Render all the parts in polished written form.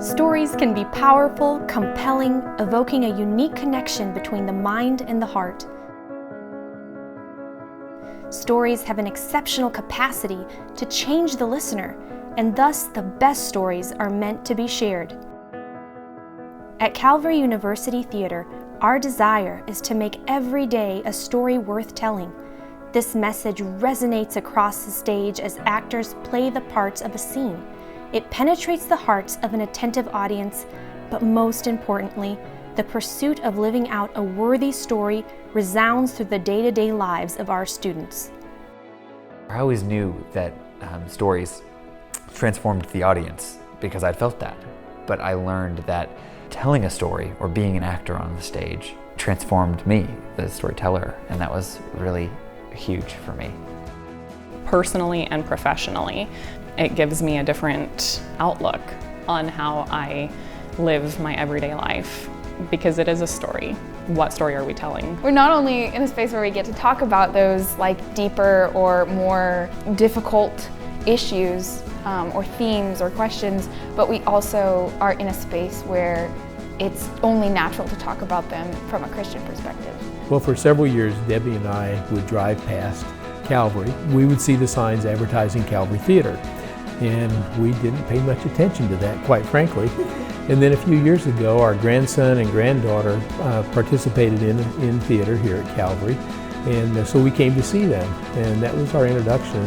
Stories can be powerful, compelling, evoking a unique connection between the mind and the heart. Stories have an exceptional capacity to change the listener, and thus the best stories are meant to be shared. At Calvary University Theater, our desire is to make every day a story worth telling. This message resonates across the stage as actors play the parts of a scene. It penetrates the hearts of an attentive audience, but most importantly, the pursuit of living out a worthy story resounds through the day-to-day lives of our students. I always knew that stories transformed the audience because I'd felt that. But I learned that telling a story or being an actor on the stage transformed me, the storyteller, and that was really huge for me. Personally and professionally, it gives me a different outlook on how I live my everyday life because it is a story. What story are we telling? We're not only in a space where we get to talk about those deeper or more difficult issues or themes or questions, but we also are in a space where it's only natural to talk about them from a Christian perspective. Well, for several years, Debbie and I would drive past Calvary. We would see the signs advertising Calvary Theater, and we didn't pay much attention to that, quite frankly. And then a few years ago, our grandson and granddaughter participated in theater here at Calvary, and so we came to see them, and that was our introduction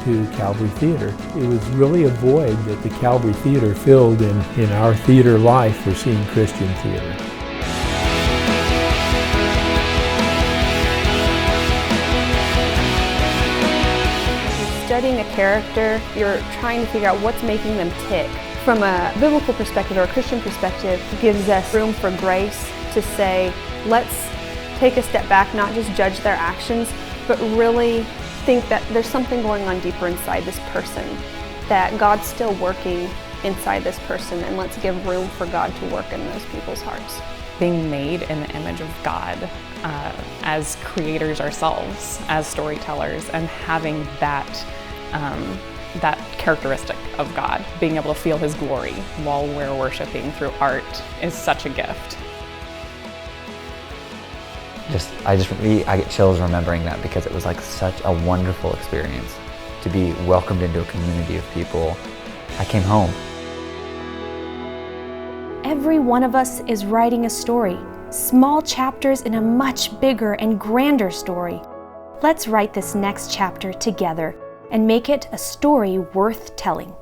to Calvary Theater. It was really a void that the Calvary Theater filled in our theater life for seeing Christian theater. Studying a character, you're trying to figure out what's making them tick. From a biblical perspective or a Christian perspective, it gives us room for grace to say, let's take a step back, not just judge their actions, but really think that there's something going on deeper inside this person, that God's still working inside this person, and let's give room for God to work in those people's hearts. Being made in the image of God as creators ourselves, as storytellers, and having that characteristic of God, being able to feel His glory while we're worshiping through art is such a gift. I get chills remembering that because it was like such a wonderful experience to be welcomed into a community of people. I came home. Every one of us is writing a story, small chapters in a much bigger and grander story. Let's write this next chapter together and make it a story worth telling.